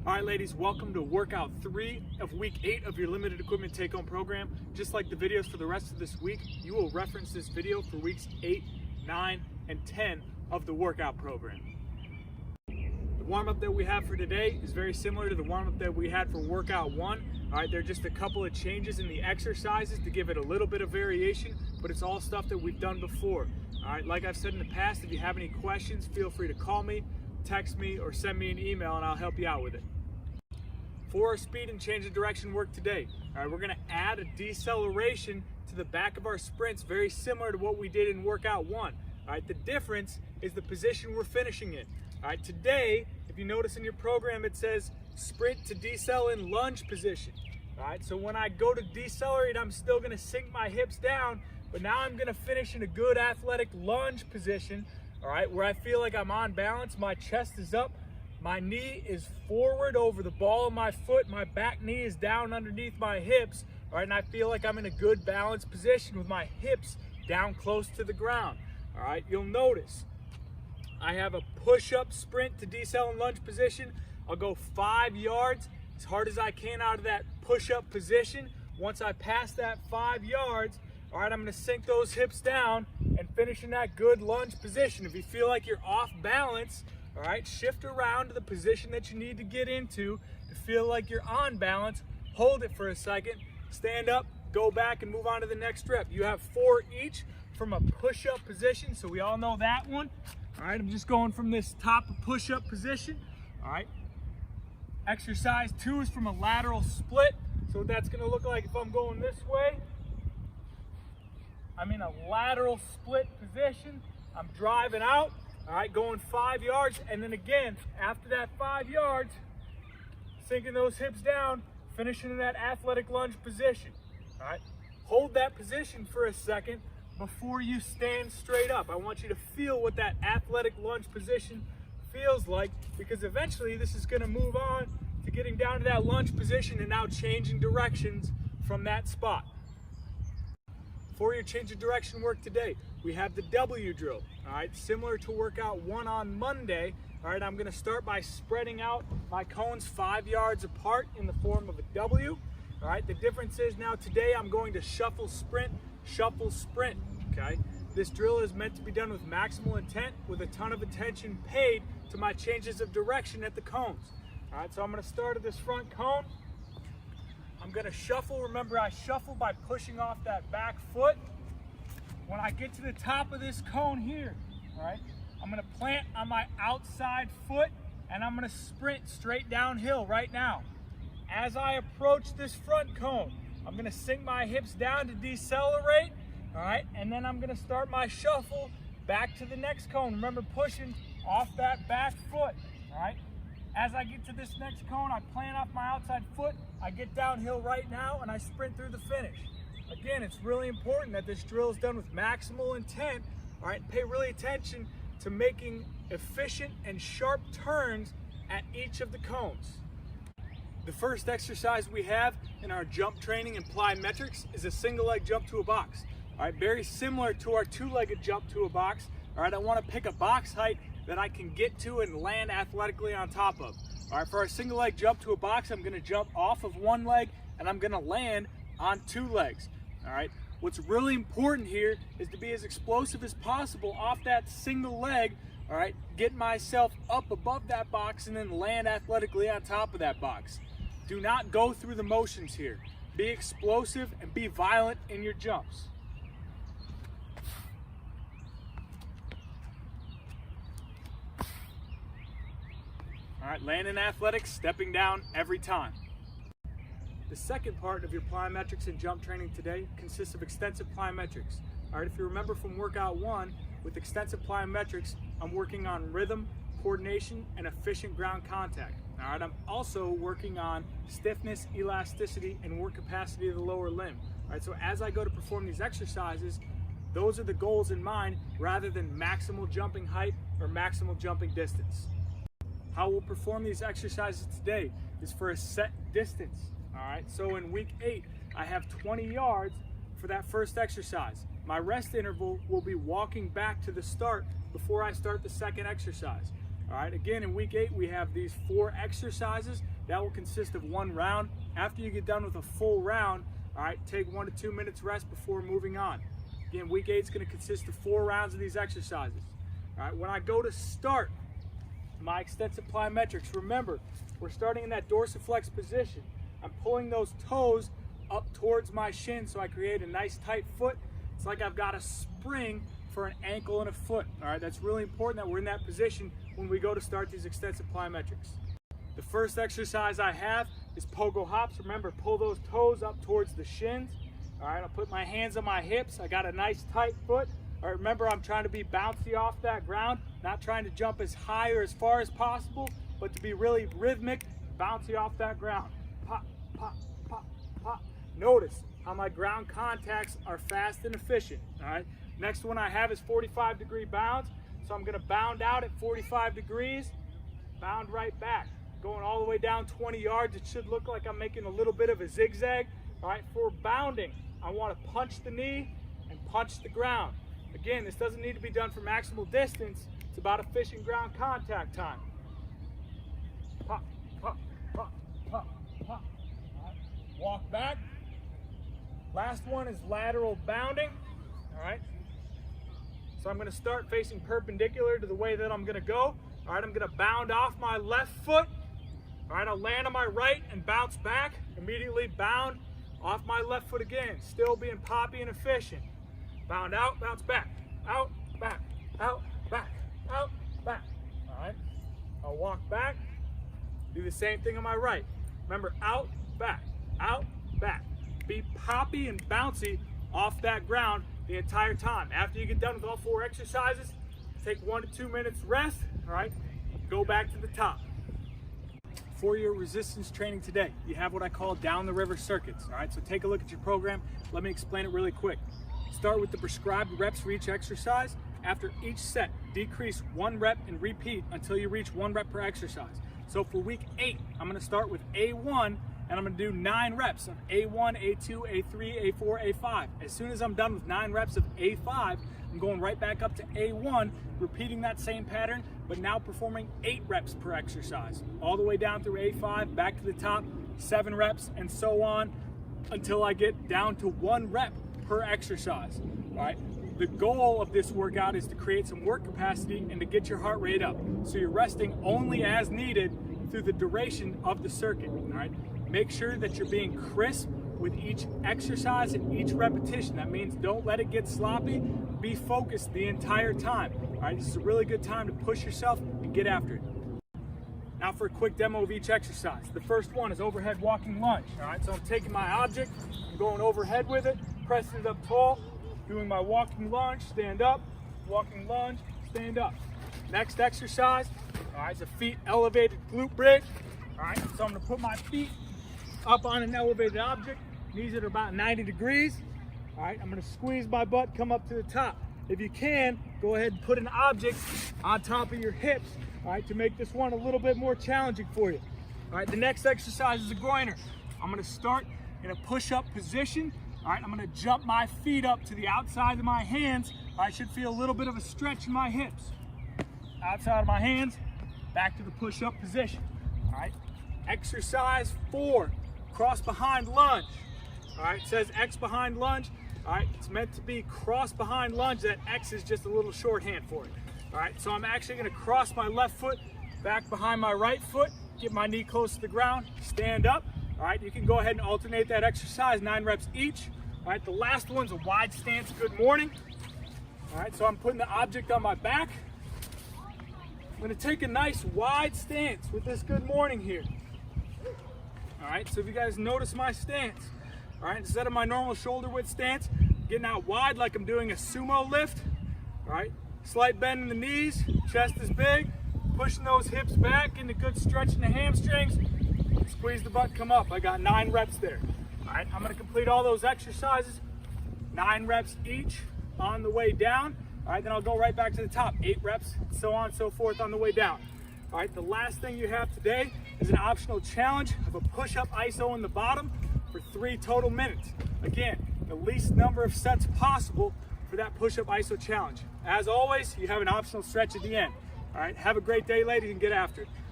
All right, ladies, welcome to workout 3 of week 8 of your limited equipment take-home program. Just like the videos for the rest of this week, you will reference this video for weeks 8, 9, and 10 of the workout program. The warm-up that we have for today is very similar to the warm-up that we had for workout 1. All right, there are just a couple of changes in the exercises to give it a little bit of variation, but it's all stuff that we've done before. All right, like I've said in the past, if you have any questions, feel free to call me, text me, or send me an email and I'll help you out with it. For our speed and change of direction work today, all right, we're gonna add a deceleration to the back of our sprints, very similar to what we did in workout 1. All right, the difference is the position we're finishing in. All right, today, if you notice in your program, it says sprint to decel in lunge position. All right, so when I go to decelerate, I'm still gonna sink my hips down, but now I'm gonna finish in a good athletic lunge position, all right, where I feel like I'm on balance, my chest is up, my knee is forward over the ball of my foot, my back knee is down underneath my hips, all right, and I feel like I'm in a good balanced position with my hips down close to the ground. All right, you'll notice I have a push-up sprint to decel in lunge position. I'll go 5 yards as hard as I can out of that push-up position. Once I pass that 5 yards, all right, I'm gonna sink those hips down and finish in that good lunge position. If you feel like you're off balance, all right, shift around to the position that you need to get into to feel like you're on balance. Hold it for a second, stand up, go back, and move on to the next rep. You have 4 each from a push-up position, so we all know that one. All right, I'm just going from this top push-up position. All right, exercise 2 is from a lateral split. So what that's gonna look like if I'm going this way, I'm in a lateral split position. I'm driving out, all right, going 5 yards, and then again, after that 5 yards, sinking those hips down, finishing in that athletic lunge position, all right? Hold that position for a second before you stand straight up. I want you to feel what that athletic lunge position feels like, because eventually this is gonna move on to getting down to that lunge position and now changing directions from that spot. For your change of direction work today, we have the W drill, all right, similar to workout 1 on Monday. All right, I'm gonna start by spreading out my cones 5 yards apart in the form of a W. All right, the difference is now today I'm going to shuffle, sprint, okay? This drill is meant to be done with maximal intent, with a ton of attention paid to my changes of direction at the cones. All right, so I'm gonna start at this front cone. I'm gonna shuffle. Remember, I shuffle by pushing off that back foot. When I get to the top of this cone here, all right, I'm gonna plant on my outside foot and I'm gonna sprint straight downhill right now. As I approach this front cone, I'm gonna sink my hips down to decelerate, all right, and then I'm gonna start my shuffle back to the next cone. Remember, pushing off that back foot, all right? As I get to this next cone, I plant off my outside foot, I get downhill right now, and I sprint through the finish. Again, it's really important that this drill is done with maximal intent, all right? Pay really attention to making efficient and sharp turns at each of the cones. The first exercise we have in our jump training and plyometrics is a single leg jump to a box. All right, very similar to our 2-legged jump to a box. All right, I want to pick a box height that I can get to and land athletically on top of. All right, for our single leg jump to a box, I'm gonna jump off of 1 leg and I'm gonna land on 2 legs. All right, what's really important here is to be as explosive as possible off that single leg, all right, get myself up above that box and then land athletically on top of that box. Do not go through the motions here. Be explosive and be violent in your jumps. All right, landing athletics, stepping down every time. The second part of your plyometrics and jump training today consists of extensive plyometrics. All right, if you remember from workout 1, with extensive plyometrics, I'm working on rhythm, coordination, and efficient ground contact. All right, I'm also working on stiffness, elasticity, and work capacity of the lower limb. All right, so as I go to perform these exercises, those are the goals in mind rather than maximal jumping height or maximal jumping distance. How we'll perform these exercises today is for a set distance. All right, so in week 8, I have 20 yards for that first exercise. My rest interval will be walking back to the start before I start the second exercise. All right, again, in week 8, we have these 4 exercises that will consist of 1 round. After you get done with a full round, all right, take 1 to 2 minutes rest before moving on. Again, week 8 is going to consist of 4 rounds of these exercises. All right, when I go to start my extensive plyometrics, remember, we're starting in that dorsiflex position. I'm pulling those toes up towards my shin so I create a nice tight foot. It's like I've got a spring for an ankle and a foot. All right, that's really important that we're in that position when we go to start these extensive plyometrics. The first exercise I have is pogo hops. Remember, pull those toes up towards the shins. All right, I'll put my hands on my hips. I got a nice tight foot. All right, remember, I'm trying to be bouncy off that ground, not trying to jump as high or as far as possible, but to be really rhythmic, bouncy off that ground. Pop, pop, pop, pop. Notice how my ground contacts are fast and efficient. All right, next one I have is 45-degree bounds. So I'm gonna bound out at 45 degrees, bound right back. Going all the way down 20 yards, it should look like I'm making a little bit of a zigzag. All right, for bounding, I wanna punch the knee and punch the ground. Again, this doesn't need to be done for maximal distance. It's about efficient ground contact time. Pop, pop, pop, pop, pop. All right. Walk back. Last one is lateral bounding. All right. So I'm going to start facing perpendicular to the way that I'm going to go. All right, I'm going to bound off my left foot. All right, I'll land on my right and bounce back. Immediately bound off my left foot again. Still being poppy and efficient. Bound out, bounce back. Out, back, out, back, out, back. All right, I'll walk back. Do the same thing on my right. Remember, out, back, out, back. Be poppy and bouncy off that ground the entire time. After you get done with all 4 exercises, take 1 to 2 minutes rest, all right? Go back to the top. For your resistance training today, you have what I call down the river circuits, all right? So take a look at your program. Let me explain it really quick. Start with the prescribed reps for each exercise. After each set, decrease 1 rep and repeat until you reach 1 rep per exercise. So for week 8, I'm gonna start with A1, and I'm gonna do 9 reps of A1, A2, A3, A4, A5. As soon as I'm done with 9 reps of A5, I'm going right back up to A1, repeating that same pattern, but now performing 8 reps per exercise. All the way down through A5, back to the top, 7 reps, and so on, until I get down to 1 rep per exercise, all right? The goal of this workout is to create some work capacity and to get your heart rate up. So you're resting only as needed through the duration of the circuit, all right? Make sure that you're being crisp with each exercise and each repetition. That means don't let it get sloppy. Be focused the entire time. All right, this is a really good time to push yourself and get after it. Now for a quick demo of each exercise. The first one is overhead walking lunge. All right, so I'm taking my object, I'm going overhead with it, pressing it up tall, doing my walking lunge, stand up, walking lunge, stand up. Next exercise, all right, is a feet elevated glute bridge. All right, so I'm gonna put my feet up on an elevated object, knees at about 90 degrees. All right, I'm gonna squeeze my butt, come up to the top. If you can, go ahead and put an object on top of your hips, all right, to make this one a little bit more challenging for you. All right, the next exercise is a groiner. I'm gonna start in a push-up position. All right, I'm gonna jump my feet up to the outside of my hands. I should feel a little bit of a stretch in my hips. Outside of my hands, back to the push-up position. All right, exercise 4. Cross behind lunge. All right, it says X behind lunge. All right, it's meant to be cross behind lunge. That X is just a little shorthand for it. All right, so I'm actually gonna cross my left foot back behind my right foot, get my knee close to the ground, stand up. All right, you can go ahead and alternate that exercise, 9 reps each. All right, the last one's a wide stance, good morning. All right, so I'm putting the object on my back. I'm gonna take a nice wide stance with this good morning here. All right, so if you guys notice my stance, all right, instead of my normal shoulder width stance, getting out wide like I'm doing a sumo lift. All right, slight bend in the knees, chest is big, pushing those hips back into good stretch in the hamstrings. Squeeze the butt, come up. I got 9 reps there. All right, I'm gonna complete all those exercises, 9 reps each on the way down. All right, then I'll go right back to the top, 8 reps, so on and so forth on the way down. All right, the last thing you have today is an optional challenge of a push-up iso in the bottom for 3 total minutes. Again, the least number of sets possible for that push-up iso challenge. As always, you have an optional stretch at the end. All right, have a great day, ladies, and get after it.